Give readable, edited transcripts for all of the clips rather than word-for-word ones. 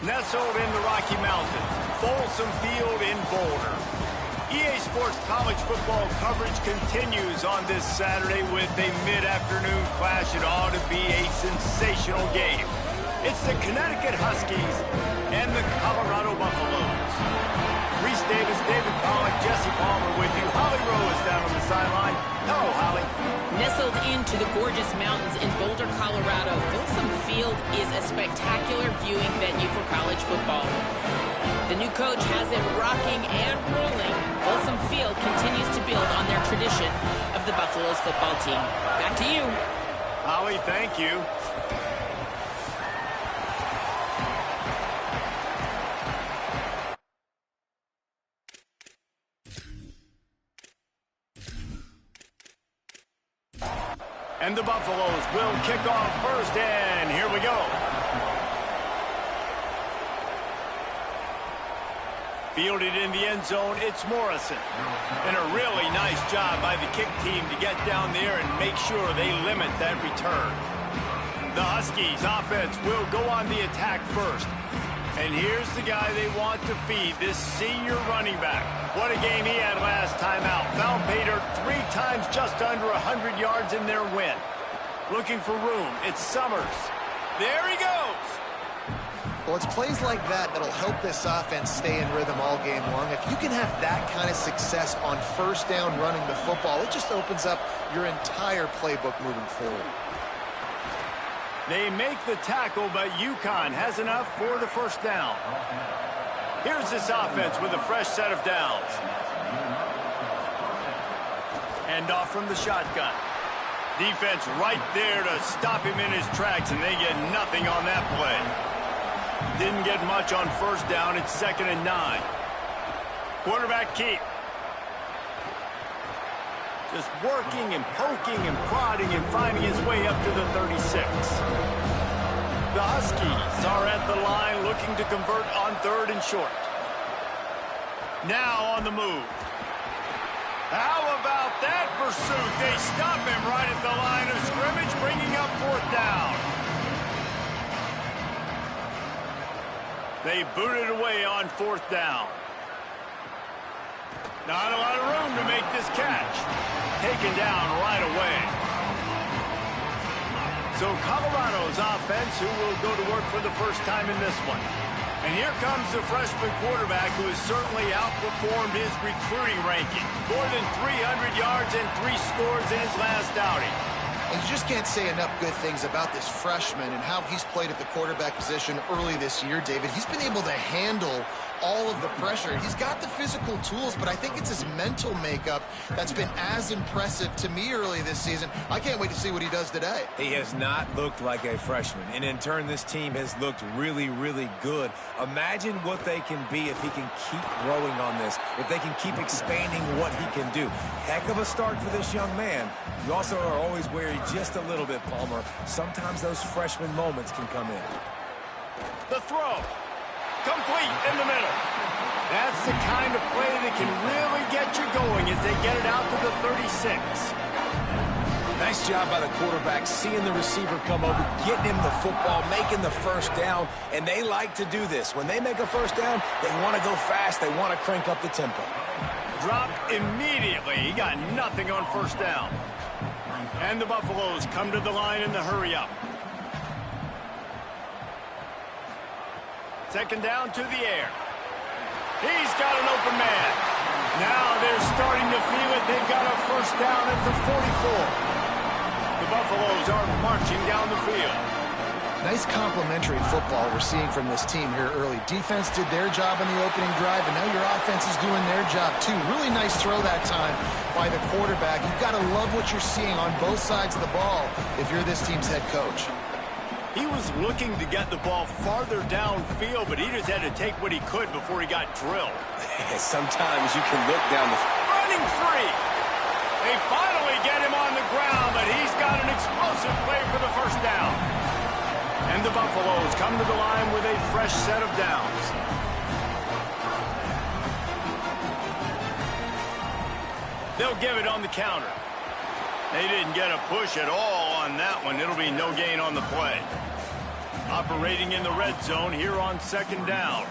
nestled in the Rocky Mountains, Folsom Field in Boulder. EA Sports college football coverage continues on this Saturday with a mid-afternoon clash. It ought to be a sensational game. It's the Connecticut Huskies and the Colorado Buffaloes. Reese Davis, David Pollack, Jesse Palmer with you. Holly Rowe is down on the sideline. Hello, Holly. Nestled into the gorgeous mountains in Boulder, Colorado, Folsom Field is a spectacular viewing venue for college football. The new coach has it rocking and rolling. Folsom Field continues to build on their tradition of the Buffaloes football team. Back to you. Holly, thank you. And the Buffaloes will kick off first, and here we go. Fielded in the end zone, it's Morrison. And a really nice job by the kick team to get down there and make sure they limit that return. The Huskies offense will go on the attack first. And here's the guy they want to feed, this senior running back. What a game he had last time out. Found Pater 3 times, just under 100 yards in their win. Looking for room, it's Summers. There he goes. Well, it's plays like that that'll help this offense stay in rhythm all game long. If you can have that kind of success on first down running the football, it just opens up your entire playbook moving forward. They make the tackle, but UConn has enough for the first down. Here's this offense with a fresh set of downs. Hand off from the shotgun. Defense right there to stop him in his tracks, and they get nothing on that play. Didn't get much on first down. It's 2nd and 9. Quarterback keep. Just working and poking and prodding and finding his way up to the 36. The Huskies are at the line looking to convert on 3rd and short. Now on the move. How about that pursuit? They stop him right at the line of scrimmage, bringing up 4th down. They booted away on 4th down. Not a lot of room to make this catch. Taken down right away. So Colorado's offense, who will go to work for the first time in this one. And here comes the freshman quarterback who has certainly outperformed his recruiting ranking. More than 300 yards and 3 scores in his last outing. And you just can't say enough good things about this freshman and how he's played at the quarterback position early this year, David. He's been able to handle all of the pressure. He's got the physical tools, but I think it's his mental makeup that's been as impressive to me early this season. I can't wait to see what he does today. He has not looked like a freshman, and in turn, this team has looked really, really good. Imagine what they can be if he can keep growing on this, if they can keep expanding what he can do. Heck of a start for this young man. You also are always wary just a little bit, Palmer. Sometimes those freshman moments can come in. The throw. Complete in the middle. That's the kind of play that can really get you going as they get it out to the 36. Nice job by the quarterback, seeing the receiver come over, getting him the football, making the first down, and they like to do this. When they make a first down, they want to go fast. They want to crank up the tempo. Dropped immediately. He got nothing on first down. And the Buffaloes come to the line in the hurry-up. 2nd down to the air. He's got an open man. Now they're starting to feel it. They've got a first down at the 44. The Buffaloes are marching down the field. Nice complementary football we're seeing from this team here early. Defense did their job in the opening drive, and now your offense is doing their job too. Really nice throw that time by the quarterback. You've got to love what you're seeing on both sides of the ball if you're this team's head coach. He was looking to get the ball farther downfield, but he just had to take what he could before he got drilled. Sometimes you can look down the... Running free! They finally get him on the ground, but he's got an explosive play for the first down. And the Buffaloes come to the line with a fresh set of downs. They'll give it on the counter. They didn't get a push at all on that one. It'll be no gain on the play. Operating in the red zone here on second down.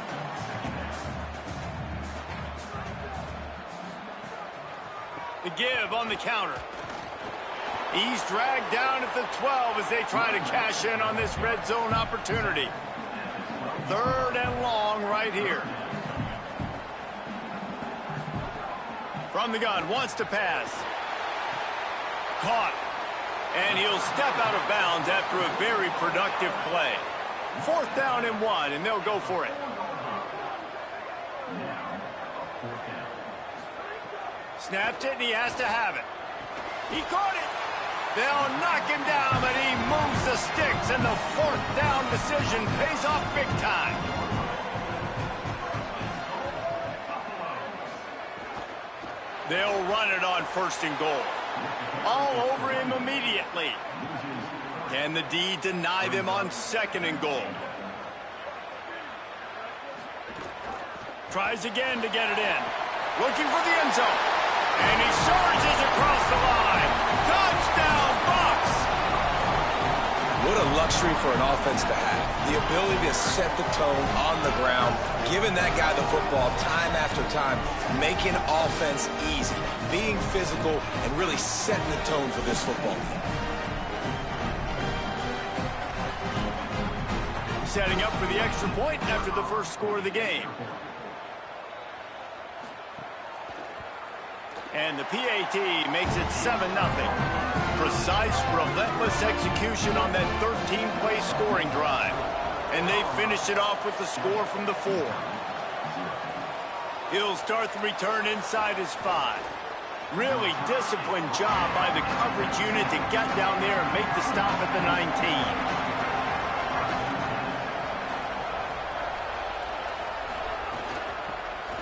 The give on the counter. He's dragged down at the 12 as they try to cash in on this red zone opportunity. 3rd and long right here. From the gun, wants to pass. Caught. And he'll step out of bounds after a very productive play. 4th down and 1, and they'll go for it. Snapped it, and he has to have it. He caught it. They'll knock him down, but he moves the sticks, and the 4th down decision pays off big time. They'll run it on 1st and goal. All over him immediately. Can the D deny them on 2nd and goal? Tries again to get it in. Looking for the end zone. And he surges across the line. Touchdown, Bucs! What a luxury for an offense to have. The ability to set the tone on the ground, giving that guy the football time after time, making offense easy, being physical, and really setting the tone for this football game. Setting up for the extra point after the first score of the game. And the PAT makes it 7-0. Precise, relentless execution on that 13-play scoring drive. And they finish it off with the score from the 4. He'll start the return inside his 5. Really disciplined job by the coverage unit to get down there and make the stop at the 19.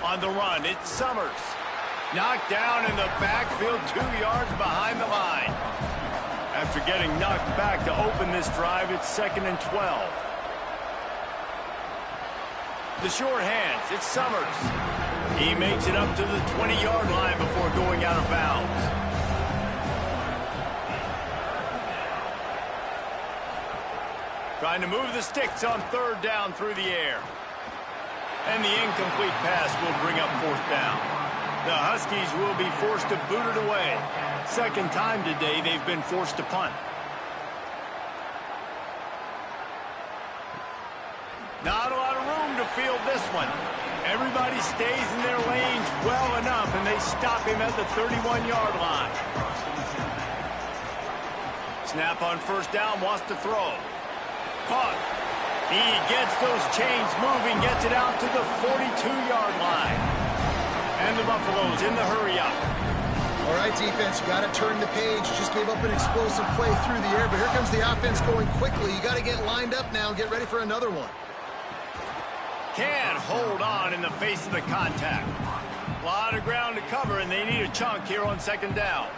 On the run, it's Summers. Knocked down in the backfield, 2 yards behind the line. After getting knocked back to open this drive, it's 2nd and 12. The short hands, it's Summers. He makes it up to the 20-yard line before going out of bounds. Trying to move the sticks on 3rd down through the air. And the incomplete pass will bring up 4th down. The Huskies will be forced to boot it away. 2nd time today they've been forced to punt. Not a lot of room to field this one. Everybody stays in their lanes well enough, and they stop him at the 31-yard line. Snap on 1st down, wants to throw. Caught. He gets those chains moving, gets it out to the 42-yard line. And the Buffaloes in the hurry-up. All right, defense, you got to turn the page. Just gave up an explosive play through the air, but here comes the offense going quickly. You got to get lined up now and get ready for another one. Can't hold on in the face of the contact. A lot of ground to cover, and they need a chunk here on 2nd down.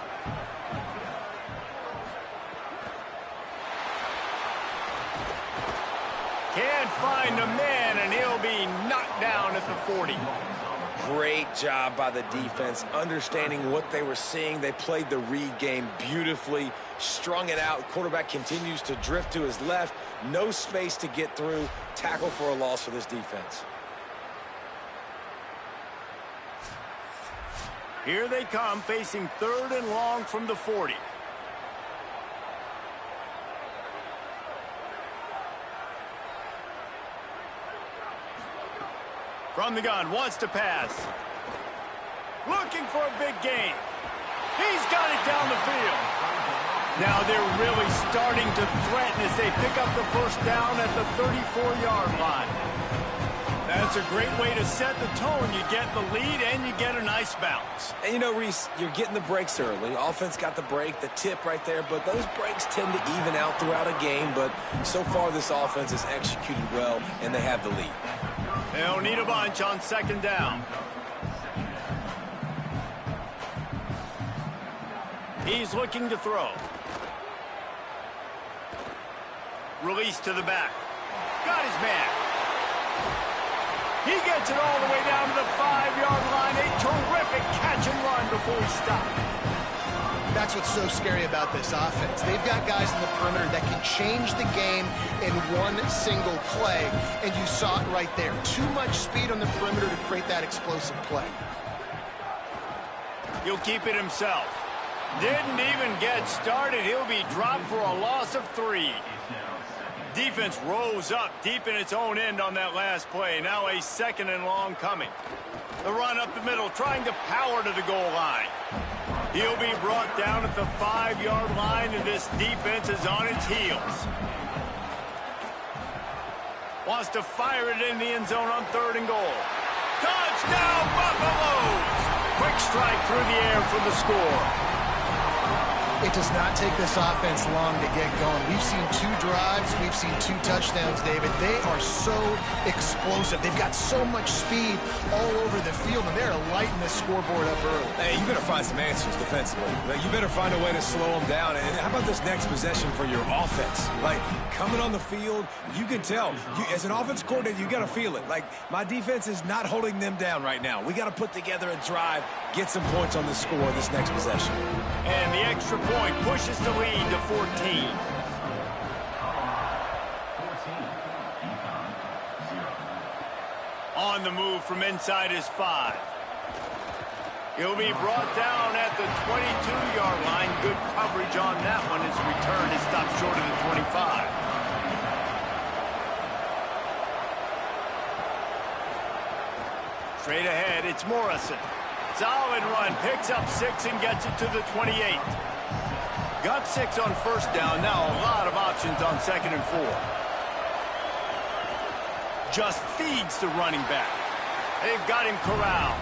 Can't find a man, and he'll be knocked down at the 40. Great job by the defense, understanding what they were seeing. They played the read game beautifully, strung it out. Quarterback continues to drift to his left. No space to get through. Tackle for a loss for this defense. Here they come, facing 3rd and long from the 40. From the gun, wants to pass. Looking for a big gain. He's got it down the field. Now they're really starting to threaten as they pick up the 1st down at the 34-yard line. That's a great way to set the tone. You get the lead and you get a nice bounce. And you know, Reese, you're getting the breaks early. Offense got the break, the tip right there, but those breaks tend to even out throughout a game. But so far, this offense has executed well, and they have the lead. They'll need a bunch on 2nd down. He's looking to throw. Release to the back. Got his man. He gets it all the way down to the 5-yard line. A terrific catch and run before he stopped. That's what's so scary about this offense. They've got guys in the perimeter that can change the game in one single play, and you saw it right there. Too much speed on the perimeter to create that explosive play. He'll keep it himself. Didn't even get started. He'll be dropped for a loss of 3. Defense rose up deep in its own end on that last play. Now a 2nd and long coming. The run up the middle, trying to power to the goal line. He'll be brought down at the 5-yard line, and this defense is on its heels. Wants to fire it in the end zone on 3rd and goal. Touchdown, Buffaloes! Quick strike through the air for the score. It does not take this offense long to get going. We've seen 2 drives. We've seen 2 touchdowns, David. They are so explosive. They've got so much speed all over the field, and they're lighting this scoreboard up early. Hey, you better find some answers defensively. You better find a way to slow them down. And how about this next possession for your offense? Like, coming on the field, you can tell. As an offense coordinator, you got to feel it. Like, my defense is not holding them down right now. We got to put together a drive, get some points on the score this next possession. And the extra point pushes the lead to 14. On the move from inside his 5. He'll be brought down at the 22-yard line. Good coverage on that one. His return is stopped short of the 25. Straight ahead, it's Morrison. Solid run, picks up 6 and gets it to the 28. Got 6 on 1st down, now a lot of options on 2nd and 4. Just feeds the running back. They've got him corralled.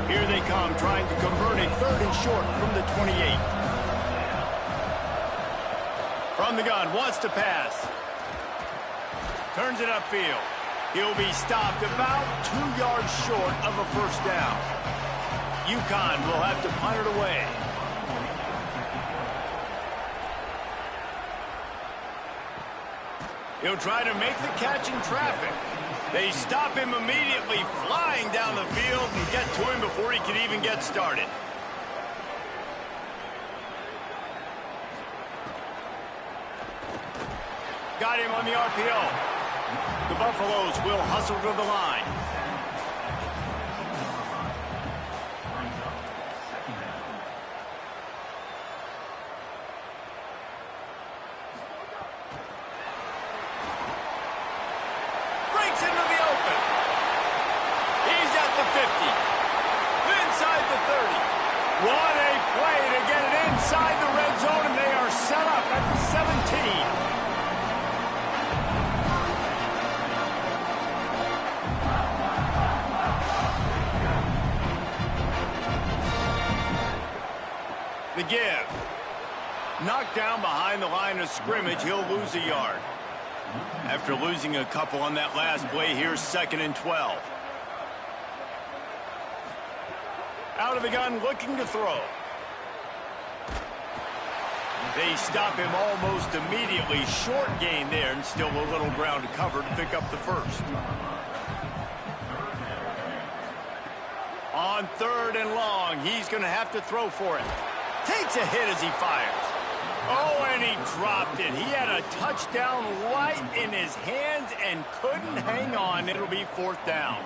Here they come, trying to convert a 3rd and short from the 28. From the gun, wants to pass. Turns it upfield. He'll be stopped about 2 yards short of a 1st down. UConn will have to punt it away. He'll try to make the catch in traffic. They stop him immediately, flying down the field and get to him before he can even get started. Got him on the RPO. The Buffaloes will hustle to the line. What a play to get it inside the red zone, and they are set up at the 17. The give. Knocked down behind the line of scrimmage, he'll lose a yard. After losing a couple on that last play, here's 2nd and 12. Out of the gun, looking to throw. They stop him almost immediately. Short gain there, and still a little ground to cover to pick up the 1st. On 3rd and long, he's going to have to throw for it. Takes a hit as he fires. Oh, and he dropped it. He had a touchdown right in his hands and couldn't hang on. It'll be 4th down.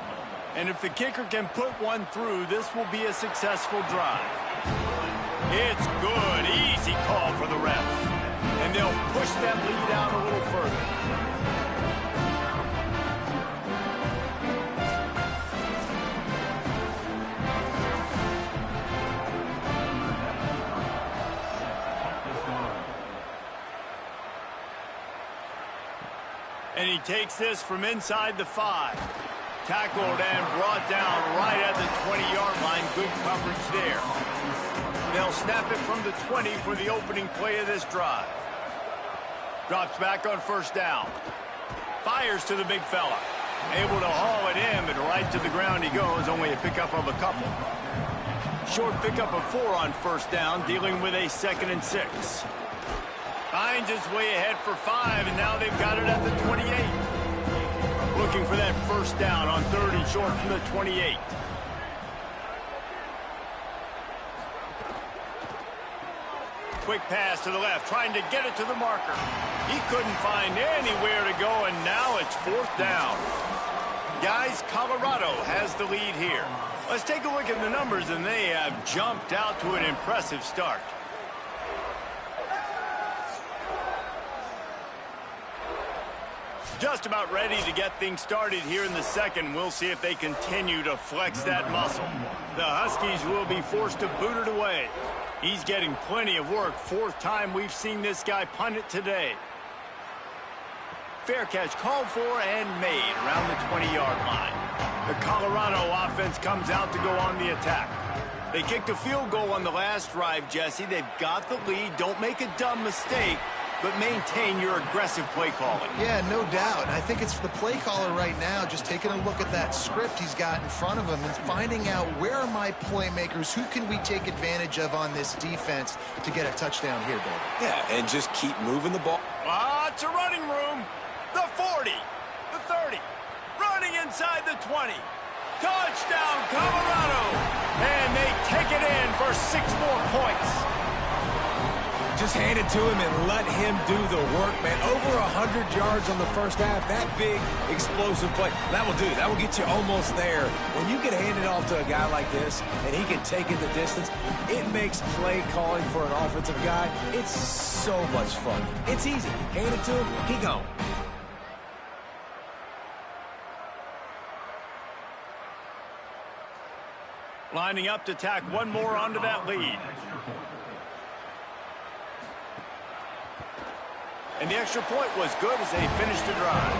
And if the kicker can put one through, this will be a successful drive. It's good. Easy call for the refs. And they'll push that lead out a little further. And he takes this from inside the 5. Tackled and brought down right at the 20-yard line. Good coverage there. They'll snap it from the 20 for the opening play of this drive. Drops back on 1st down. Fires to the big fella. Able to haul it in, but right to the ground he goes. Only a pickup of a couple. Short pickup of 4 on 1st down, dealing with a 2nd and 6. Finds his way ahead for 5, and now they've got it at the 28. Looking for that 1st down on 3rd and short from the 28. quick pass to the left, trying to get it to the marker. He couldn't find anywhere to go, and now it's 4th down. Guys, Colorado has the lead here. Let's take a look at the numbers, and they have jumped out to an impressive start. Just about ready to get things started here in the second. We'll see if they continue to flex that muscle. The Huskies will be forced to boot it away. He's getting plenty of work. 4th time we've seen this guy punt it today. Fair catch called for and made around the 20-yard line. The Colorado offense comes out to go on the attack. They kicked a field goal on the last drive, Jesse. They've got the lead. Don't make a dumb mistake, but maintain your aggressive play calling. Yeah, no doubt. I think it's the play caller right now just taking a look at that script he's got in front of him and finding out where are my playmakers, who can we take advantage of on this defense to get a touchdown here, Bill. Yeah, and just keep moving the ball. Lots of running room. The 40, the 30, running inside the 20. Touchdown, Colorado! And they take it in for 6 more points. Just hand it to him and let him do the work, man. Over 100 yards on the first half. That big, explosive play. That will do. That will get you almost there. When you can hand it off to a guy like this and he can take it the distance, it makes play calling for an offensive guy, it's so much fun. It's easy. Hand it to him, he gone. Lining up to tack one more onto that lead. And the extra point was good as they finished the drive.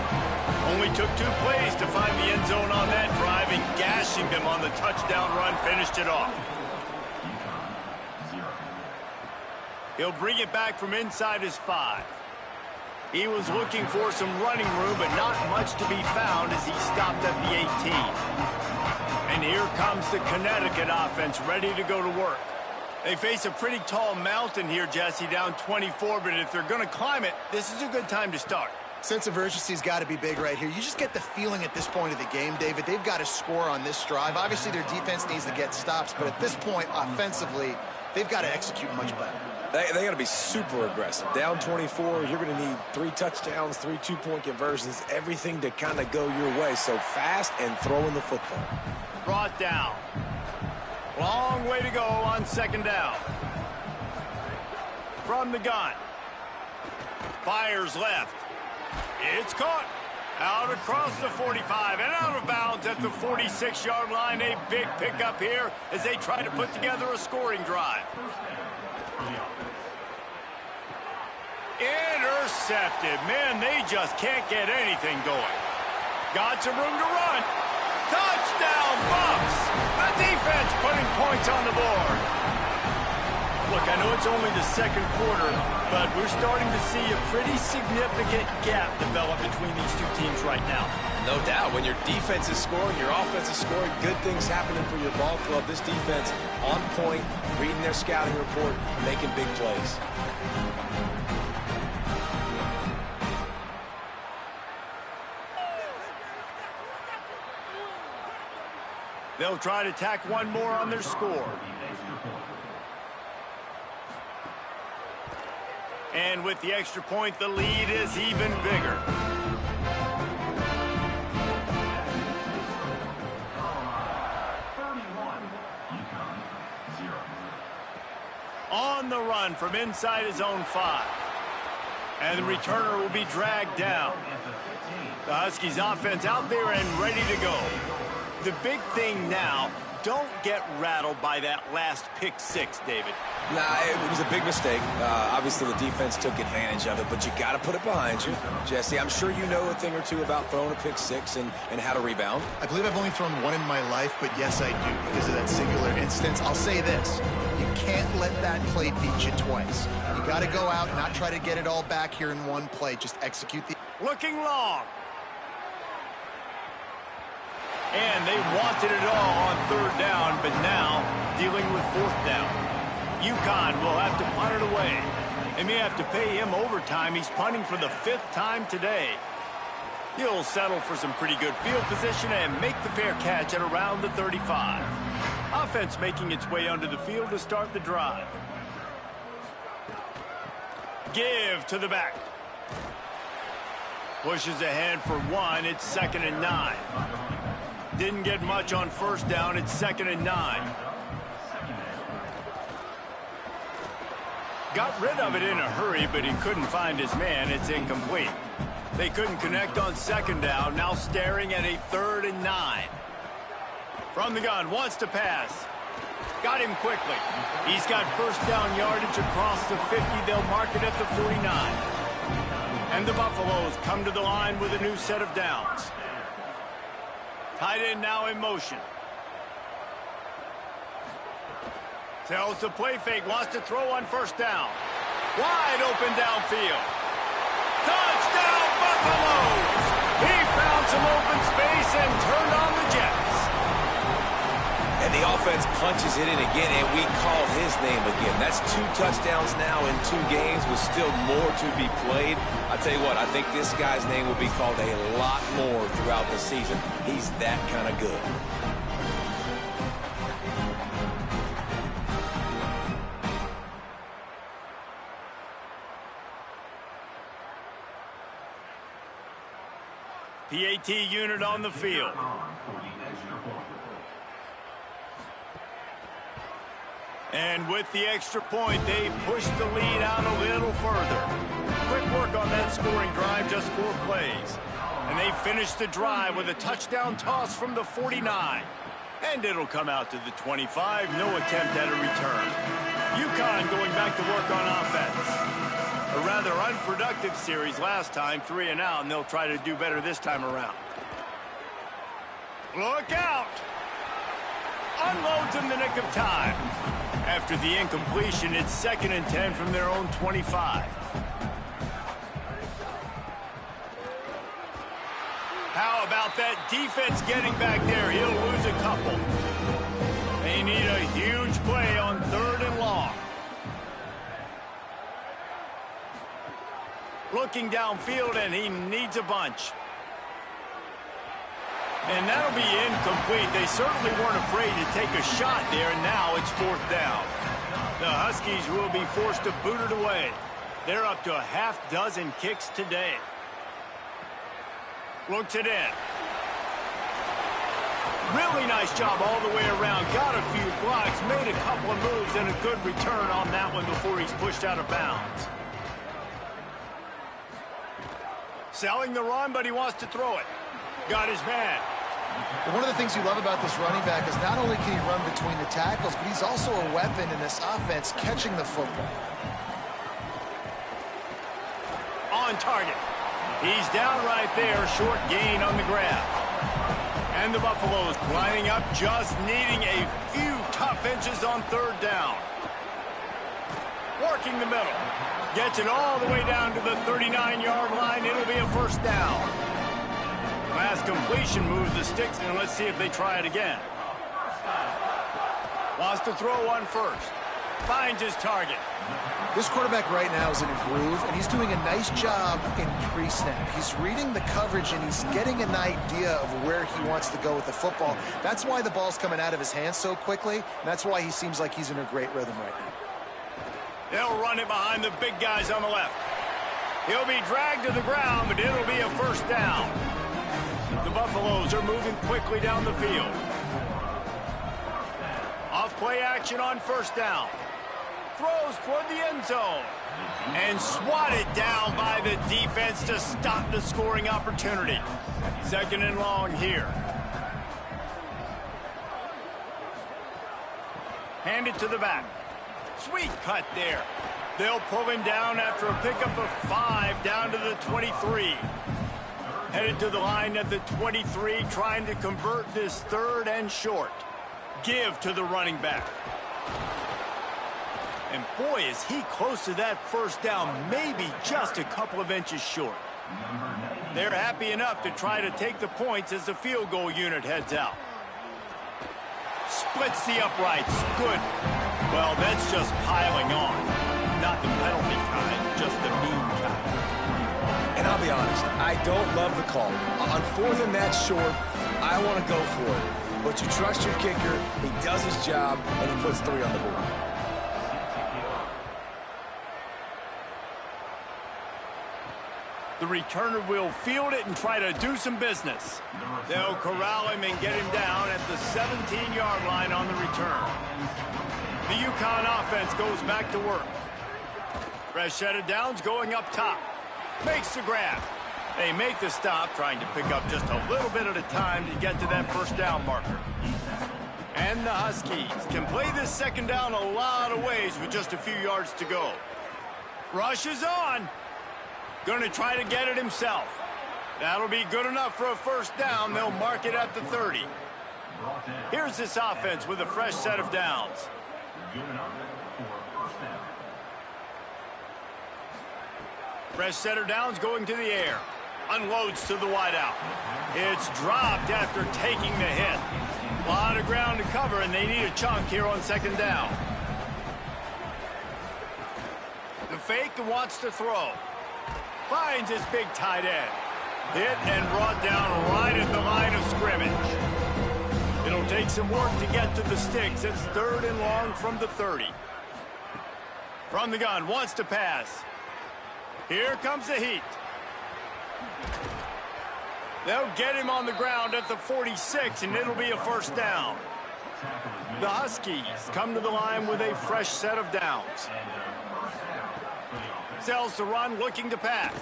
Only took 2 plays to find the end zone on that drive, and gashing them on the touchdown run finished it off. He'll bring it back from inside his 5. He was looking for some running room, but not much to be found as he stopped at the 18. And here comes the Connecticut offense ready to go to work. They face a pretty tall mountain here, Jesse, down 24, but if they're going to climb it, this is a good time to start. Sense of urgency's got to be big right here. You just get the feeling at this point of the game, David, they've got to score on this drive. Obviously, their defense needs to get stops, but at this point, offensively, they've got to execute much better. They got to be super aggressive. Down 24, you're going to need 3 touchdowns, 3 two-point conversions, everything to kind of go your way. So fast and throwing the football. Brought down. Long way to go on 2nd down. From the gun. Fires left. It's caught. Out across the 45 and out of bounds at the 46-yard line. A big pickup here as they try to put together a scoring drive. Intercepted. Man, they just can't get anything going. Got some room to run. Touchdown, Bucks! The defense putting points on the board. Look, I know it's only the 2nd quarter, but we're starting to see a pretty significant gap develop between these 2 teams right now. No doubt. When your defense is scoring, your offense is scoring, good things happening for your ball club. This defense on point, reading their scouting report, making big plays. They'll try to tack one more on their score. And with the extra point, the lead is even bigger. On the run from inside his own 5. And the returner will be dragged down. The Huskies offense out there and ready to go. The big thing now, don't get rattled by that last pick 6, David. Nah, it was a big mistake. Obviously, the defense took advantage of it, but you got to put it behind you. Jesse, I'm sure you know a thing or two about throwing a pick 6 and how to rebound. I believe I've only thrown 1 in my life, but yes, I do because of that singular instance. I'll say this. You can't let that play beat you twice. You got to go out and not try to get it all back here in one play. Just execute the... Looking long. And they wanted it all on 3rd down, but now dealing with 4th down. UConn will have to punt it away. They may have to pay him overtime. He's punting for the 5th time today. He'll settle for some pretty good field position and make the fair catch at around the 35. Offense making its way onto the field to start the drive. Give to the back. Pushes ahead for 1. It's 2nd and 9. Didn't get much on first down. It's 2nd and 9. Got rid of it in a hurry, but he couldn't find his man. It's incomplete. They couldn't connect on 2nd down. Now staring at a 3rd and 9. From the gun, wants to pass. Got him quickly. He's got first down yardage across the 50. They'll mark it at the 49. And the Buffaloes come to the line with a new set of downs. Tight end now in motion. Tells the play fake, wants to throw on first down. Wide open downfield. Touchdown, Buffaloes! He found some open space and turned on the Jets. And the offense punches it in again, and we call his name again. That's 2 touchdowns now in 2 games with still more to be played. I tell you what, I think this guy's name will be called a lot more throughout the season. He's that kind of good. PAT unit on the field. And with the extra point, they push the lead out a little further. Quick work on that scoring drive, just 4 plays. And they finish the drive with a touchdown toss from the 49. And it'll come out to the 25, no attempt at a return. UConn going back to work on offense. A rather unproductive series last time, 3 and out, and they'll try to do better this time around. Look out! Unloads in the nick of time. After the incompletion, it's 2nd and 10 from their own 25. How about that defense getting back there? He'll lose a couple. They need a huge play on 3rd and long. Looking downfield, and he needs a bunch. And that'll be incomplete. They certainly weren't afraid to take a shot there, and now it's 4th down. The Huskies will be forced to boot it away. They're up to a half-dozen kicks today. Looks it in. Really nice job all the way around. Got a few blocks, made a couple of moves, and a good return on that one before he's pushed out of bounds. Selling the run, but he wants to throw it. Got his man. Well, one of the things you love about this running back is not only can he run between the tackles, but he's also a weapon in this offense catching the football. On target. He's down right there, short gain on the grab. And the Buffaloes lining up, just needing a few tough inches on 3rd down. Working the middle. Gets it all the way down to the 39-yard line. It'll be a 1st down. Last completion moves the sticks, and let's see if they try it again. Wants to throw on first. Finds his target. This quarterback right now is in a groove, and he's doing a nice job in pre-snap. He's reading the coverage, and he's getting an idea of where he wants to go with the football. That's why the ball's coming out of his hands so quickly, and that's why he seems like he's in a great rhythm right now. They'll run it behind the big guys on the left. He'll be dragged to the ground, but it'll be a 1st down. The Buffaloes are moving quickly down the field. Off play action on 1st down. Throws toward the end zone. And swatted down by the defense to stop the scoring opportunity. 2nd and long here. Hand it to the back. Sweet cut there. They'll pull him down after a pickup of 5 down to the 23. Headed to the line at the 23, trying to convert this 3rd and short. Give to the running back. And boy, is he close to that 1st down, maybe just a couple of inches short. They're happy enough to try to take the points as the field goal unit heads out. Splits the uprights. Good. Well, that's just piling on. Not the penalty kind, just the mean kind. And I'll be honest, I don't love the call. On 4th and that short, I want to go for it. But you trust your kicker, he does his job, and he puts 3 on the board. The returner will field it and try to do some business. They'll corral him and get him down at the 17-yard line on the return. The UConn offense goes back to work. Fresh set of downs going up top. Makes the grab. They make the stop, trying to pick up just a little bit at a time to get to that first down marker. And the Huskies can play this second down a lot of ways with just a few yards to go. Rush is on. Going to try to get it himself. That'll be good enough for a first down. They'll mark it at the 30. Here's this offense with a fresh set of downs. Fresh set of downs going to the air. Unloads to the wideout. It's dropped after taking the hit. A lot of ground to cover, and they need a chunk here on second down. The fake wants to throw. Finds his big tight end. Hit and brought down right at the line of scrimmage. It'll take some work to get to the sticks. It's 3rd and long from the 30. From the gun, wants to pass. Here comes the heat. They'll get him on the ground at the 46, and it'll be a first down. The Huskies come to the line with a fresh set of downs. Sells to run, looking to pass.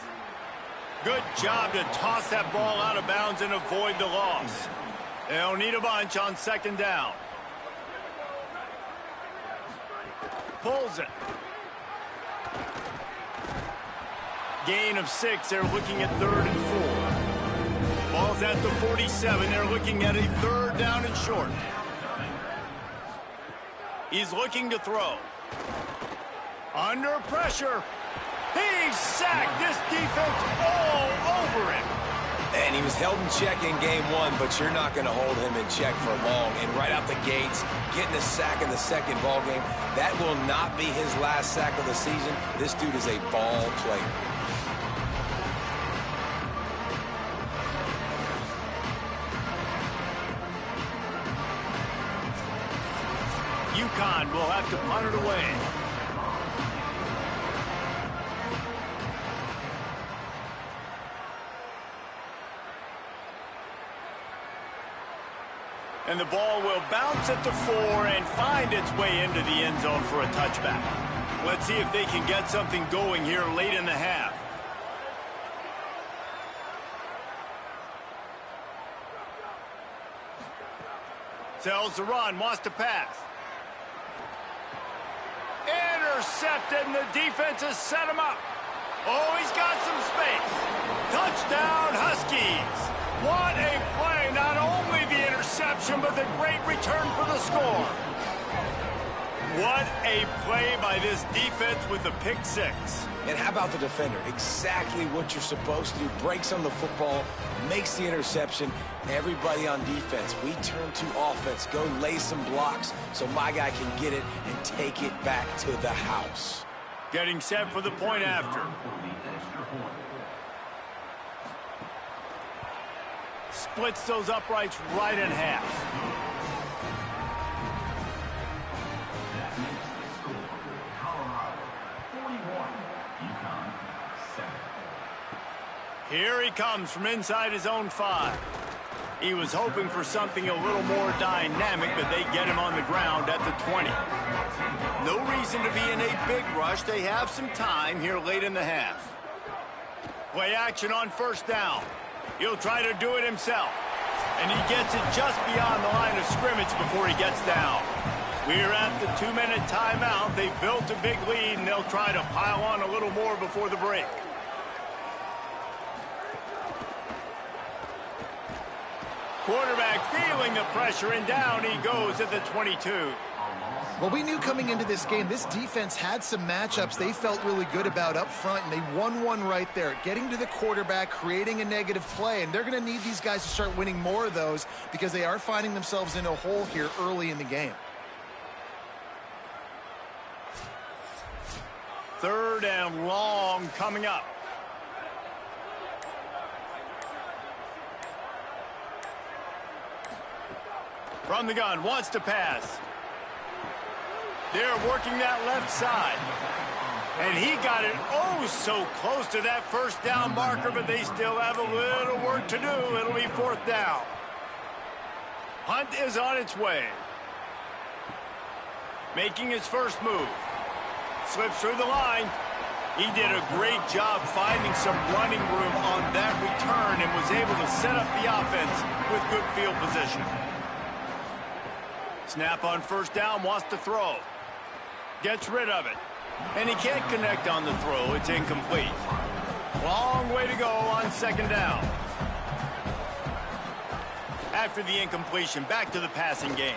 Good job to toss that ball out of bounds and avoid the loss. They'll need a bunch on second down. Pulls it. Gain of 6. They're looking at 3rd and 4. Ball's at the 47. They're looking at a 3rd down and short. He's looking to throw. Under pressure. He's sacked. This defense all over him. And he was held in check in game 1, but you're not going to hold him in check for long. And right out the gates, getting a sack in the second ball game, that will not be his last sack of the season. This dude is a ball player. UConn will have to punt it away. And the ball will bounce at the 4 and find its way into the end zone for a touchback. Let's see if they can get something going here late in the half. Sells the run, wants to pass. Intercepted, and the defense has set him up. Oh, he's got some space. Touchdown, Huskies. What a play. Not only the interception, but the great return for the score. What a play by this defense with the pick 6. And how about the defender? Exactly what you're supposed to do. Breaks on the football, makes the interception. Everybody on defense, we turn to offense. Go lay some blocks so my guy can get it and take it back to the house. Getting set for the point after. Splits those uprights right in half. Here he comes from inside his own 5. He was hoping for something a little more dynamic, but they get him on the ground at the 20. No reason to be in a big rush. They have some time here late in the half. Play action on first down. He'll try to do it himself. And he gets it just beyond the line of scrimmage before he gets down. We're at the 2-minute timeout. They've built a big lead, and they'll try to pile on a little more before the break. Quarterback feeling the pressure, and down he goes at the 22. Well, we knew coming into this game, this defense had some matchups they felt really good about up front, and they won one right there. Getting to the quarterback, creating a negative play, and they're going to need these guys to start winning more of those because they are finding themselves in a hole here early in the game. 3rd and long coming up. From the gun, wants to pass. They're working that left side. And he got it oh so close to that first down marker, but they still have a little work to do. It'll be fourth down. Hunt is on its way. Making his first move. Slips through the line. He did a great job finding some running room on that return and was able to set up the offense with good field position. Snap on first down, wants to throw. Gets rid of it. And he can't connect on the throw. It's incomplete. Long way to go on second down. After the incompletion, back to the passing game.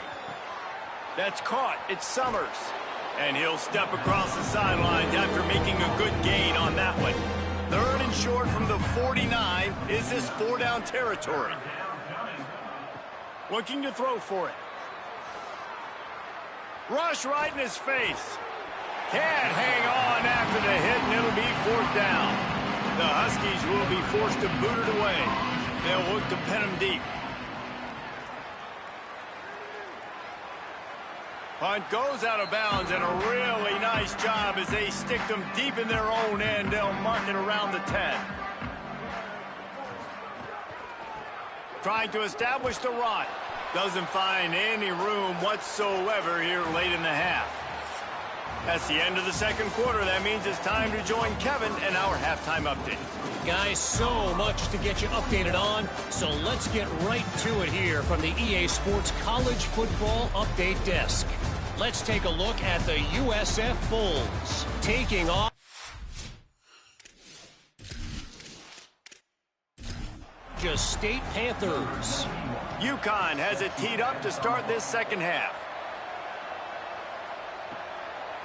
That's caught. It's Summers. And he'll step across the sidelines after making a good gain on that one. Third and short from the 49. Is this four-down territory? Looking to throw for it. Rush right in his face. Can't hang on after the hit, and it'll be fourth down. The Huskies will be forced to boot it away. They'll look to pin him deep. Punt goes out of bounds, and a really nice job as they stick them deep in their own end. They'll mark it around the 10. Trying to establish the run. Doesn't find any room whatsoever here late in the half. That's the end of the second quarter. That means it's time to join Kevin and our halftime update. Guys, so much to get you updated on, so let's get right to it here from the EA Sports College Football Update Desk. Let's take a look at the USF Bulls taking off. Just State Panthers. UConn has it teed up to start this second half.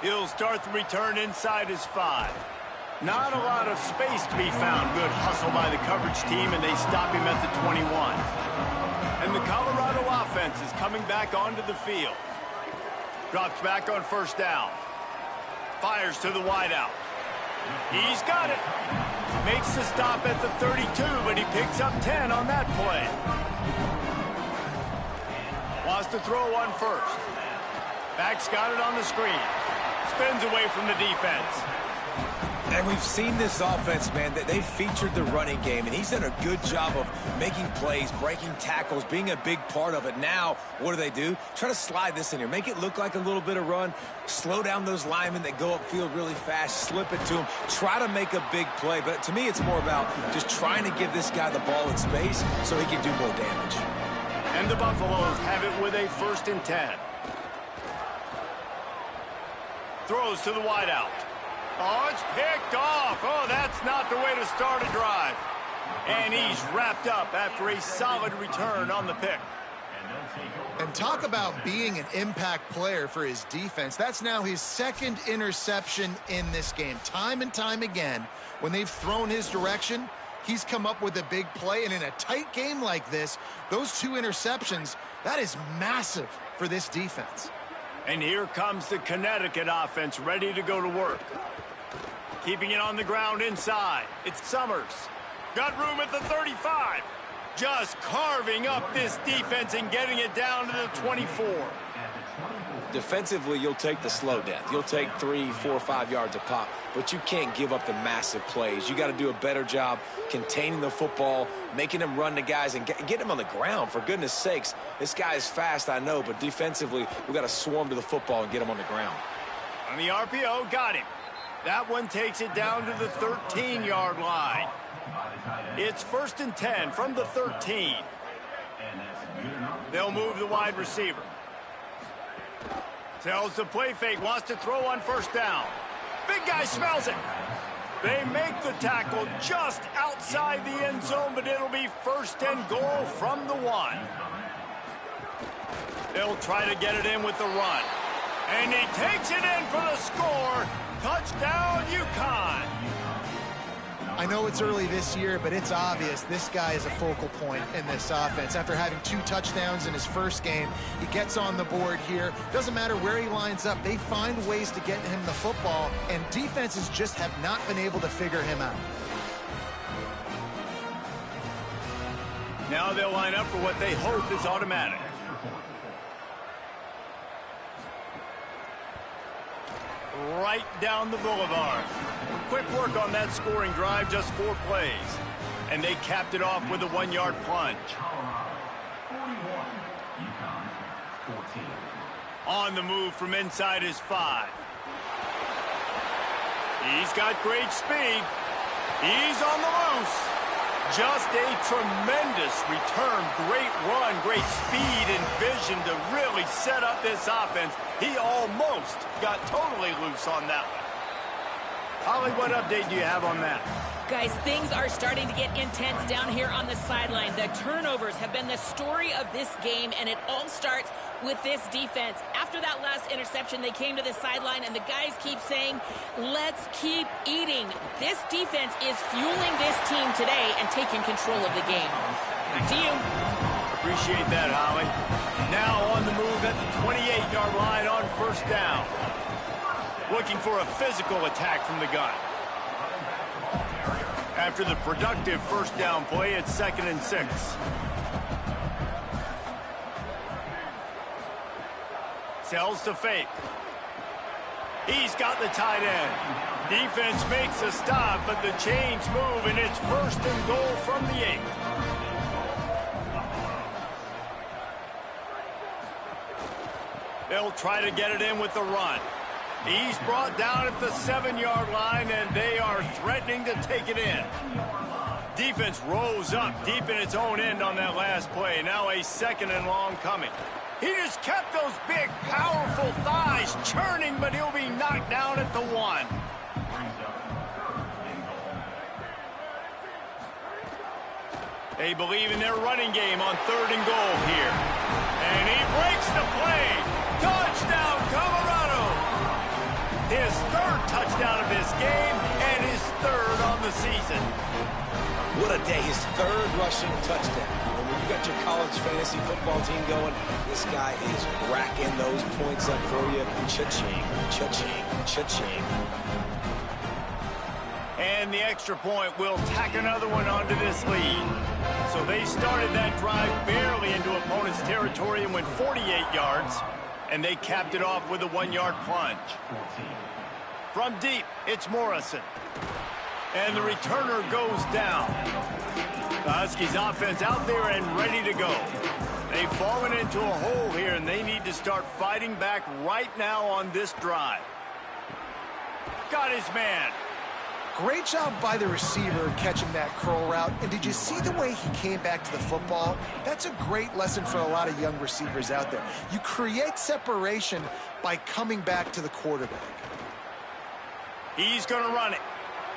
He'll start the return inside his 5. Not a lot of space to be found. Good hustle by the coverage team, and they stop him at the 21. And the Colorado offense is coming back onto the field. Drops back on first down. Fires to the wideout. He's got it. Makes the stop at the 32, but he picks up 10 on that play. Wants to throw one first. Back's got it on the screen. Spins away from the defense. And we've seen this offense, man, that they featured the running game, and he's done a good job of making plays, breaking tackles, being a big part of it. Now, what do? Try to slide this in here. Make it look like a little bit of run. Slow down those linemen that go upfield really fast. Slip it to them. Try to make a big play. But to me, it's more about just trying to give this guy the ball in space so he can do more damage. And the Buffaloes have it with a 1st and 10. Throws to the wideout. Oh, it's picked off. Oh, that's not the way to start a drive. And he's wrapped up after a solid return on the pick. And talk about being an impact player for his defense. That's now his 2nd interception in this game. Time and time again, when they've thrown his direction, he's come up with a big play. And in a tight game like this, those 2 interceptions, that is massive for this defense. And here comes the Connecticut offense ready to go to work. Keeping it on the ground inside. It's Summers. Got room at the 35. Just carving up this defense and getting it down to the 24. Defensively, you'll take the slow death. You'll take 3, 4, 5 yards a pop, but you can't give up the massive plays. You got to do a better job containing the football, making them run the guys, and get them on the ground, for goodness sakes. This guy is fast, I know, but defensively, we got to swarm to the football and get him on the ground. On the RPO, got him. That one takes it down to the 13-yard line. It's 1st and 10 from the 13. They'll move the wide receiver. Tells the play fake, wants to throw on first down. Big guy smells it. They make the tackle just outside the end zone, but it'll be 1st and goal from the 1. They'll try to get it in with the run. And he takes it in for the score. Touchdown, UConn. I know it's early this year, but it's obvious this guy is a focal point in this offense. After having 2 touchdowns in his first game, he gets on the board here. Doesn't matter where he lines up. They find ways to get him the football, and defenses just have not been able to figure him out. Now they'll line up for what they hope is automatic. Right right down the boulevard. Quick work on that scoring drive, just 4 plays. And they capped it off with a 1-yard plunge. 41, UConn 14. On the move from inside his 5. He's got great speed. He's on the loose. Just a tremendous return. Great run, great speed and vision to really set up this offense. He almost got totally loose on that one. Holly, what update do you have on that? Guys, things are starting to get intense down here on the sideline. The turnovers have been the story of this game, and it all starts with this defense. After that last interception, they came to the sideline, and the guys keep saying, let's keep eating. This defense is fueling this team today and taking control of the game. Back to you. Appreciate that, Holly. Now on the move at the 28-yard line on first down. Looking for a physical attack from the gun. After the productive first down play, it's 2nd and 6. Sells to fake. He's got the tight end. Defense makes a stop, but the chains move, and it's 1st and goal from the 8. They'll try to get it in with the run. He's brought down at the 7-yard line, and they are threatening to take it in. Defense rose up deep in its own end on that last play. Now a 2nd and long coming. He just kept those big, powerful thighs churning, but he'll be knocked down at the 1. They believe in their running game on 3rd and goal here. And he breaks the play. Touchdown, Colorado! His 3rd touchdown of this game and his 3rd on the season. What a day. His 3rd rushing touchdown. And when you got your college fantasy football team going, this guy is racking those points up for you. Cha-ching, cha-ching, cha-ching. And the extra point will tack another one onto this lead. So they started that drive barely into opponent's territory and went 48 yards. And they capped it off with a 1-yard plunge. From deep, it's Morrison. And the returner goes down. The Huskies offense out there and ready to go. They've fallen into a hole here, and they need to start fighting back right now on this drive. Got his man. Great job by the receiver catching that curl route. And did you see the way he came back to the football? That's a great lesson for a lot of young receivers out there. You create separation by coming back to the quarterback. He's going to run it.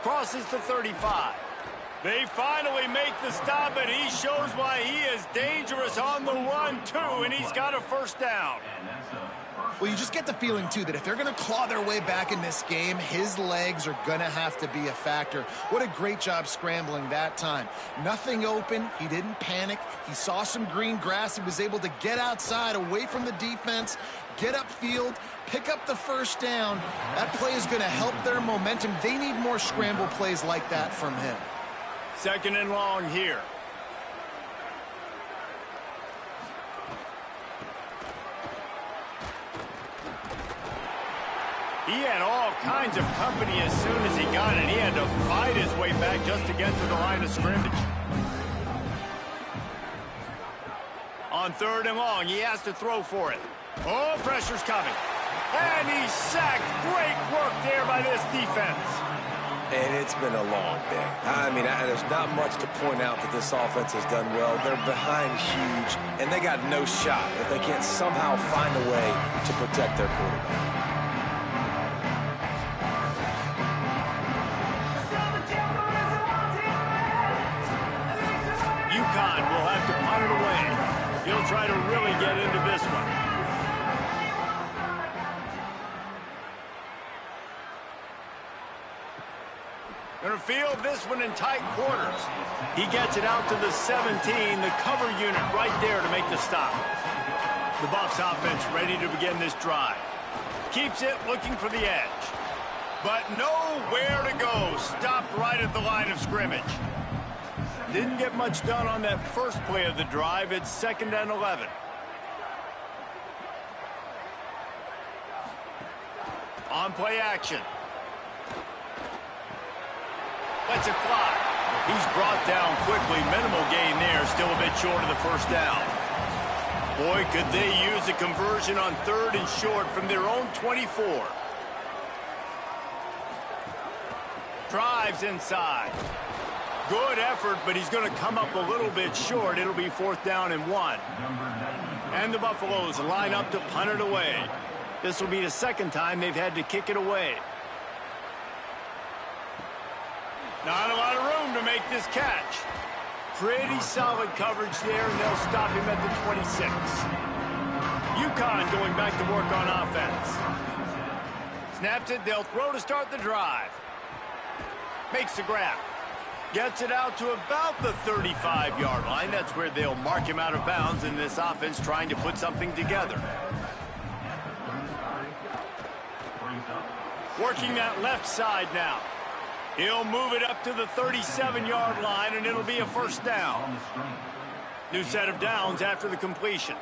Crosses the 35. They finally make the stop, and he shows why he is dangerous on the run, too, and he's got a 1st down. Well, you just get the feeling, too, that if they're going to claw their way back in this game, his legs are going to have to be a factor. What a great job scrambling that time. Nothing open. He didn't panic. He saw some green grass. He was able to get outside, away from the defense, get upfield, pick up the 1st down. That play is going to help their momentum. They need more scramble plays like that from him. 2nd and long here. He had all kinds of company as soon as he got it. He had to fight his way back just to get to the line of scrimmage. On 3rd and long, he has to throw for it. Oh, pressure's coming. And he's sacked. Great work there by this defense. And it's been a long day. I mean, there's not much to point out that this offense has done well. They're behind huge, and they got no shot if they can't somehow find a way to protect their quarterback. UConn will have to punt it away. He'll try to really get into this one. Going to field this one in tight quarters. He gets it out to the 17, the cover unit right there to make the stop. The Buffs offense ready to begin this drive. Keeps it looking for the edge. But nowhere to go. Stopped right at the line of scrimmage. Didn't get much done on that first play of the drive. It's 2nd and 11. On play action. Lets it fly. He's brought down quickly. Minimal gain there. Still a bit short of the first down. Boy, could they use a conversion on 3rd and short from their own 24. Drives inside. Good effort, but he's going to come up a little bit short. It'll be 4th down and 1. And the Buffaloes line up to punt it away. This will be the 2nd time they've had to kick it away. Not a lot of room to make this catch. Pretty solid coverage there, and they'll stop him at the 26. UConn going back to work on offense. Snaps it, they'll throw to start the drive. Makes the grab. Gets it out to about the 35-yard line. That's where they'll mark him out of bounds in this offense trying to put something together. Working that left side now. He'll move it up to the 37-yard line, and it'll be a 1st down. New set of downs after the completion.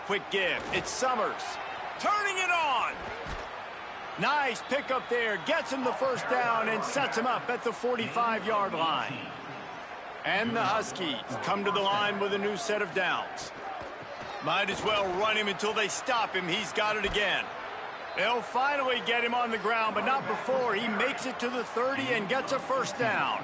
Quick give. It's Summers. Turning it on. Nice pickup there. Gets him the 1st down and sets him up at the 45-yard line. And the Huskies come to the line with a new set of downs. Might as well run him until they stop him. He's got it again. They'll finally get him on the ground, but not before he makes it to the 30 and gets a 1st down.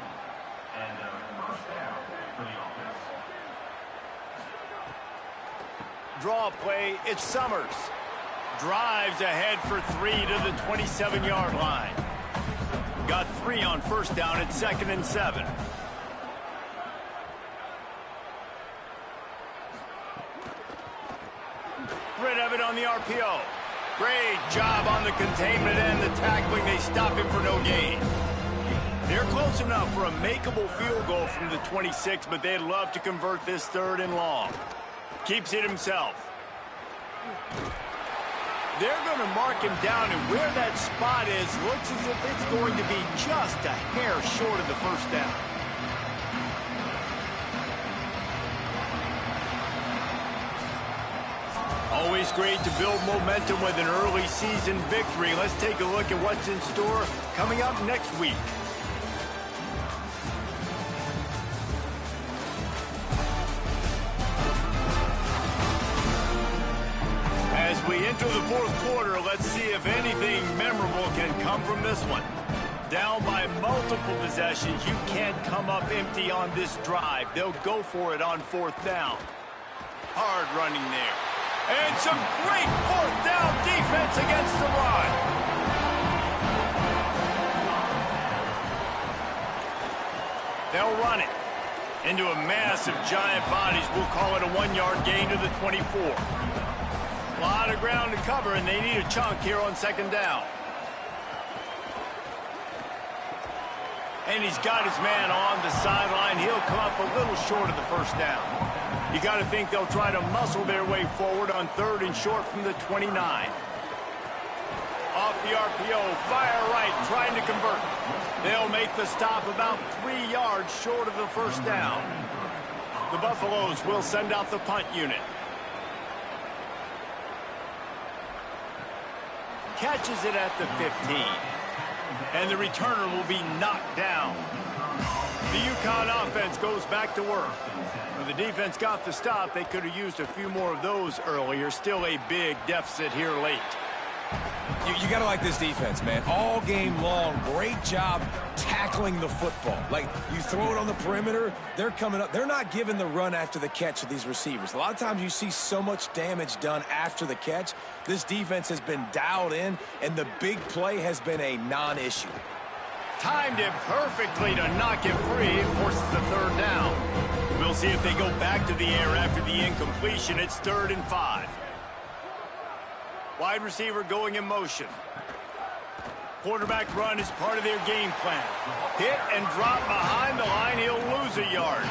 Draw play, it's Summers. Drives ahead for 3 to the 27-yard line. Got 3 on 1st down at 2nd and 7. Rid of it on the RPO. Great job on the containment and the tackling. They stop him for no gain. They're close enough for a makeable field goal from the 26, but they'd love to convert this 3rd and long. Keeps it himself. They're going to mark him down, and where that spot is looks as if it's going to be just a hair short of the 1st down. Always great to build momentum with an early season victory. Let's take a look at what's in store coming up next week. As we enter the 4th quarter, let's see if anything memorable can come from this one. Down by multiple possessions, you can't come up empty on this drive. They'll go for it on 4th down. Hard running there. And some great 4th down defense against the run. They'll run it into a mass of giant bodies. We'll call it a 1-yard gain to the 24. A lot of ground to cover, and they need a chunk here on 2nd down. And he's got his man on the sideline. He'll come up a little short of the 1st down. You got to think they'll try to muscle their way forward on 3rd and short from the 29. Off the RPO, fire right, trying to convert. They'll make the stop about 3 yards short of the 1st down. The Buffaloes will send out the punt unit. Catches it at the 15. And the returner will be knocked down. The UConn offense goes back to work. When the defense got the stop, they could have used a few more of those earlier. Still a big deficit here late. You got to like this defense, man. All game long, great job tackling the football. Like, you throw it on the perimeter, they're coming up. They're not giving the run after the catch to these receivers. A lot of times you see so much damage done after the catch. This defense has been dialed in, and the big play has been a non-issue. Timed it perfectly to knock it free and forces the 3rd down. We'll see if they go back to the air after the incompletion. It's 3rd and 5. Wide receiver going in motion. Quarterback run is part of their game plan. Hit and drop behind the line. He'll lose a yard.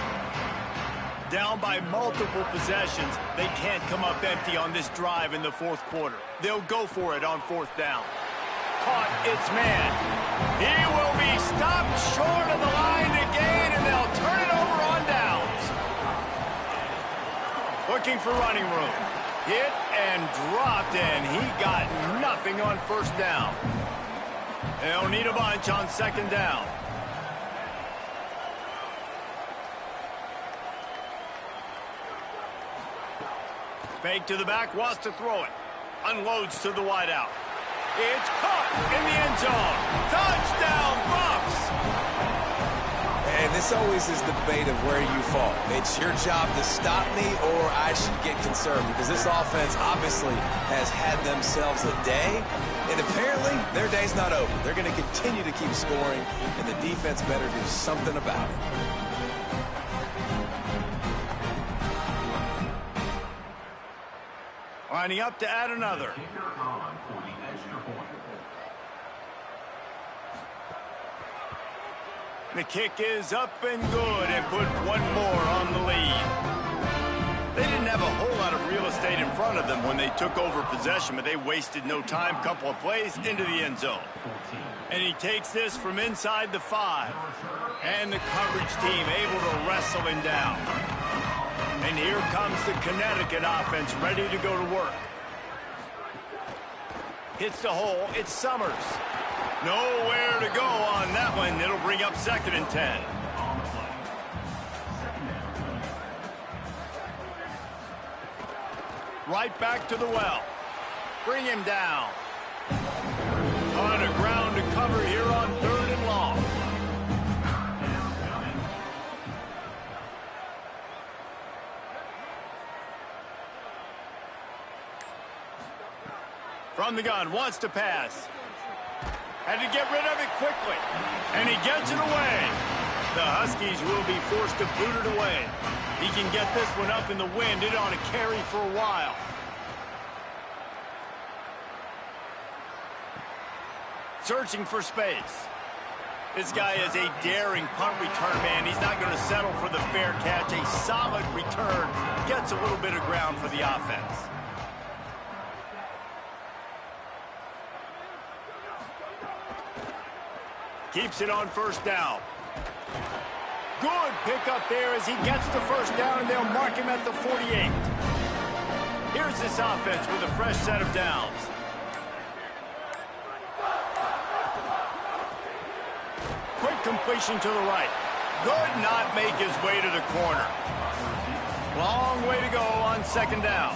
Down by multiple possessions. They can't come up empty on this drive in the 4th quarter. They'll go for it on 4th down. Caught its man. He will be stopped short of the line to gain, and they'll turn it over on downs. looking for running room. Hit and dropped, and he got nothing on first down. They'll need a bunch on second down. Fake to the back, wants to throw it. Unloads to the wideout. It's caught in the end zone. Touchdown, Buffs! And this always is the debate of where you fall. It's your job to stop me, or I should get concerned, because this offense obviously has had themselves a day, and apparently their day's not over. They're going to continue to keep scoring, and the defense better do something about it. Lining up to add another. The kick is up and good, and put one more on the lead. They didn't have a whole lot of real estate in front of them when they took over possession, but they wasted no time. Couple of plays into the end zone. And he takes this from inside the 5. And the coverage team able to wrestle him down. And here comes the Connecticut offense ready to go to work. Hits the hole. It's Summers. Nowhere to go on that one. It'll bring up 2nd and 10. Right back to the well. Bring him down. Ton of ground to cover here on 3rd and long. From the gun, wants to pass. Had to get rid of it quickly. And he gets it away. The Huskies will be forced to boot it away. He can get this one up in the wind. It ought to carry for a while. Searching for space. This guy is a daring punt return man. He's not going to settle for the fair catch. A solid return. Gets a little bit of ground for the offense. Keeps it on first down. Good pickup there as he gets the first down, and they'll mark him at the 48. Here's this offense with a fresh set of downs. Quick completion to the right. Could not make his way to the corner. Long way to go on 2nd down.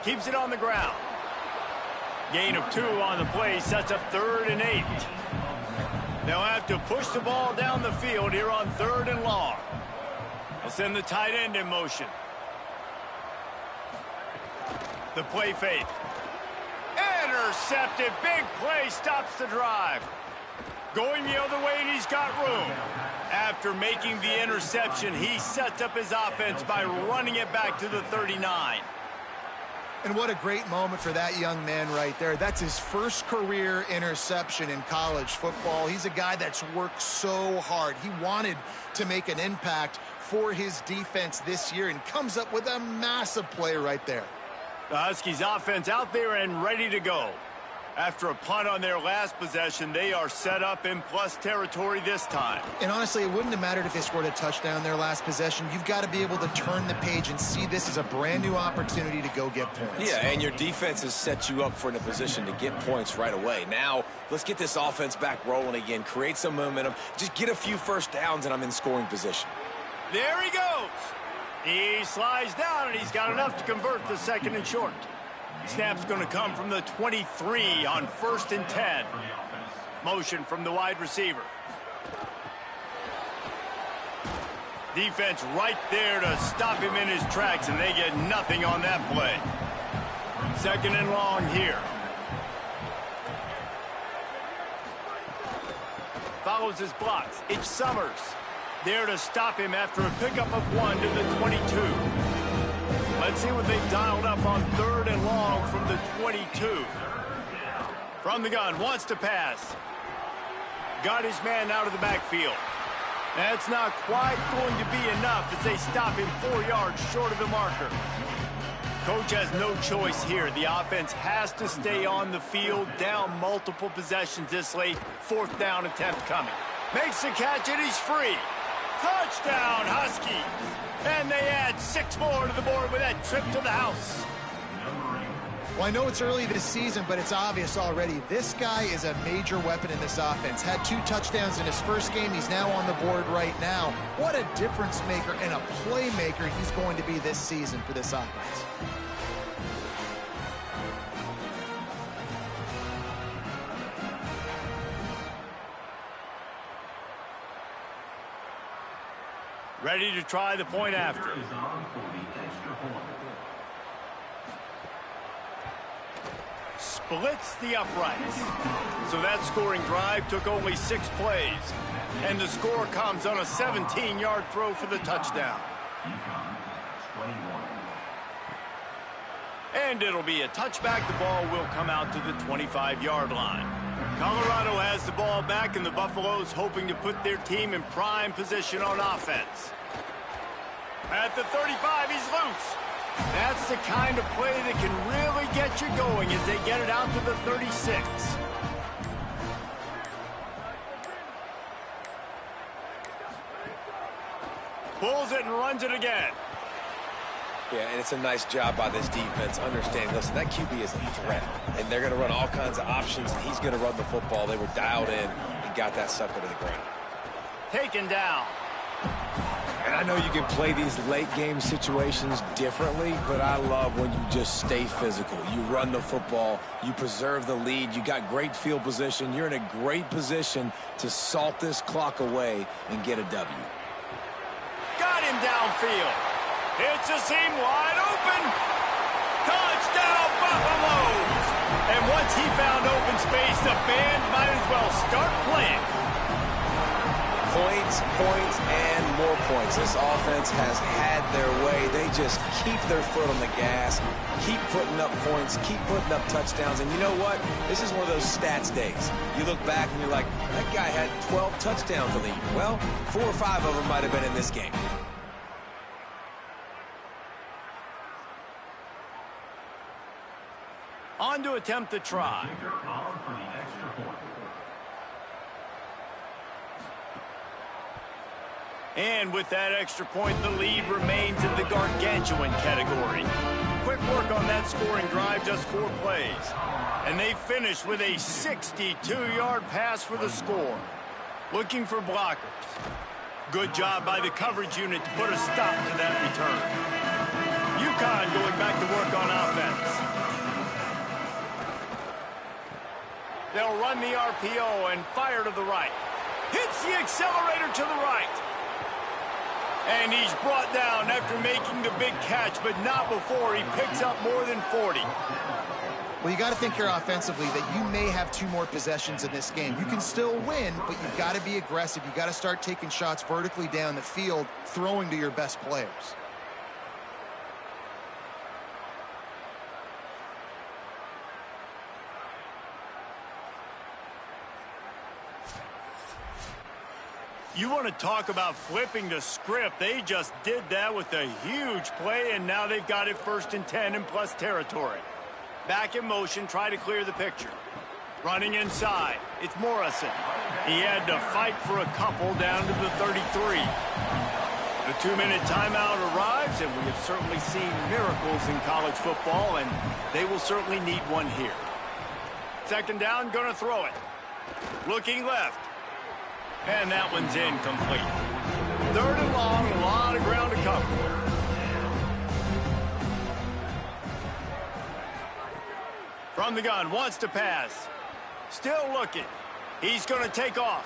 Keeps it on the ground. Gain of 2 on the play, sets up 3rd and 8. They'll have to push the ball down the field here on 3rd and long. They'll send the tight end in motion. The play fake. Intercepted. Big play stops the drive. Going the other way, and he's got room. After making the interception, he sets up his offense by running it back to the 39. And what a great moment for that young man right there. That's his first career interception in college football. He's a guy that's worked so hard. He wanted to make an impact for his defense this year and comes up with a massive play right there. The Huskies offense out there and ready to go. After a punt on their last possession, they are set up in plus territory this time. And honestly, it wouldn't have mattered if they scored a touchdown their last possession. You've got to be able to turn the page and see this as a brand new opportunity to go get points. Yeah, and your defense has set you up for a position to get points right away. Now, let's get this offense back rolling again, create some momentum, just get a few first downs, and I'm in scoring position. There he goes. He slides down, and he's got enough to convert the 2nd and short. Snap's going to come from the 23 on 1st and 10. Motion from the wide receiver. Defense right there to stop him in his tracks, and they get nothing on that play. 2nd and long here. Follows his blocks. It's Summers. There to stop him after a pickup of 1 to the 22. Let's see what they've dialed up on 3rd and long from the 22. From the gun, wants to pass. Got his man out of the backfield. That's not quite going to be enough as they stop him 4 yards short of the marker. Coach has no choice here. The offense has to stay on the field, down multiple possessions this late. 4th down attempt coming. Makes the catch, and he's free. Touchdown, Huskies. And they add 6 more to the board with that trip to the house. Well, I know it's early this season, but it's obvious already. This guy is a major weapon in this offense. Had 2 touchdowns in his first game. He's now on the board right now. What a difference maker and a playmaker he's going to be this season for this offense. Ready to try the point after. Splits the uprights. So that scoring drive took only 6 plays. And the score comes on a 17-yard throw for the touchdown. And it'll be a touchback. The ball will come out to the 25-yard line. Colorado has the ball back, and the Buffaloes hoping to put their team in prime position on offense. At the 35, he's loose. That's the kind of play that can really get you going as they get it out to the 36. Pulls it and runs it again. Yeah, and it's a nice job by this defense. Understanding, listen, that QB is a threat, and they're going to run all kinds of options, and he's going to run the football. They were dialed in and got that sucker to the ground. Taken down. And I know you can play these late-game situations differently, but I love when you just stay physical. You run the football. You preserve the lead. You got great field position. You're in a great position to salt this clock away and get a W. Got him downfield. It's a seam wide open. Touchdown, Buffaloes! And once he found open space, the band might as well start playing. Points, points, and more points. This offense has had their way. They just keep their foot on the gas, keep putting up points, keep putting up touchdowns. And you know what? This is one of those stats days. You look back and you're like, that guy had 12 touchdowns in the year. Well, 4 or 5 of them might have been in this game. On to attempt the try. And with that extra point, the lead remains in the gargantuan category. Quick work on that scoring drive, just 4 plays. And they finished with a 62-yard pass for the score. Looking for blockers. Good job by the coverage unit to put a stop to that return. UConn going back to work on offense. They'll run the RPO and fire to the right. Hits the accelerator to the right. And he's brought down after making the big catch, but not before he picks up more than 40. Well, you got to think here offensively that you may have 2 more possessions in this game. You can still win, but you've got to be aggressive. You've got to start taking shots vertically down the field, throwing to your best players. You want to talk about flipping the script. They just did that with a huge play, and now they've got it 1st and 10 in plus territory. Back in motion, try to clear the picture. Running inside, it's Morrison. He had to fight for a couple down to the 33. The 2-minute timeout arrives, and we have certainly seen miracles in college football, and they will certainly need one here. 2nd down, gonna throw it. Looking left. And that one's incomplete. 3rd and long, a lot of ground to cover. From the gun, wants to pass. Still looking. He's going to take off.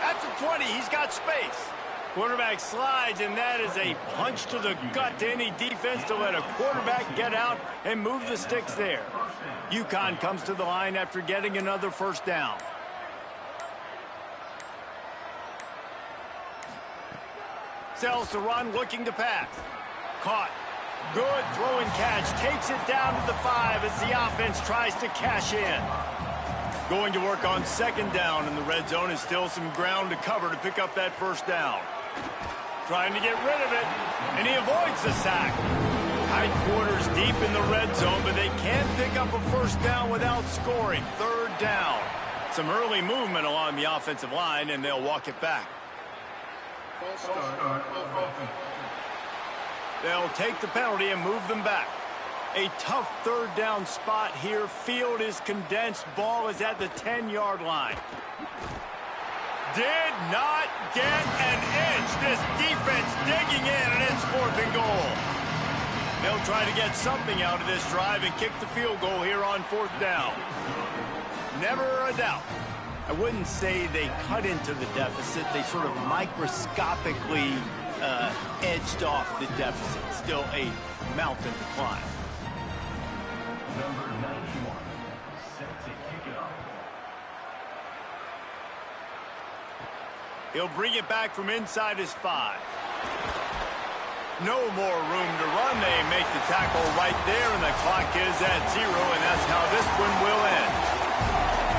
At the 20, he's got space. Quarterback slides, and that is a punch to the gut to any defense to let a quarterback get out and move the sticks there. UConn comes to the line after getting another 1st down. Sells to run, looking to pass. Caught. Good throw and catch. Takes it down to the 5 as the offense tries to cash in. Going to work on 2nd down in the red zone, and still some ground to cover to pick up that 1st down. Trying to get rid of it, and he avoids the sack. Tight quarters deep in the red zone, but they can't pick up a 1st down without scoring. 3rd down. Some early movement along the offensive line, and they'll walk it back. They'll take the penalty and move them back. A tough third down spot here. Field is condensed. Ball is at the 10-yard line. Did not get an inch. This defense digging in, and it's 4th and goal. They'll try to get something out of this drive and kick the field goal here on 4th down. Never a doubt. I wouldn't say they cut into the deficit. They sort of microscopically edged off the deficit. Still a mountain to climb. Number 91, set to kick it off. He'll bring it back from inside his 5. No more room to run. They make the tackle right there, and the clock is at 0, and that's how this one will end.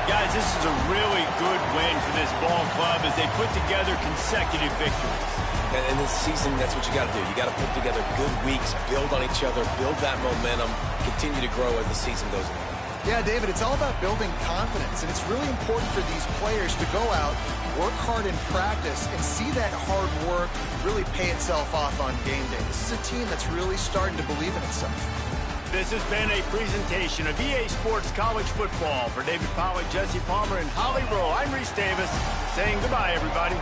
Guys, this is a really good win for this ball club as they put together consecutive victories. And this season, that's what you got to do. You got to put together good weeks, build on each other, build that momentum, continue to grow as the season goes on. Yeah, David, it's all about building confidence, and it's really important for these players to go out, work hard in practice, and see that hard work really pay itself off on game day. This is a team that's really starting to believe in itself. This has been a presentation of EA Sports College Football. For David Pollack, Jesse Palmer, and Holly Rowe, I'm Reese Davis saying goodbye, everybody.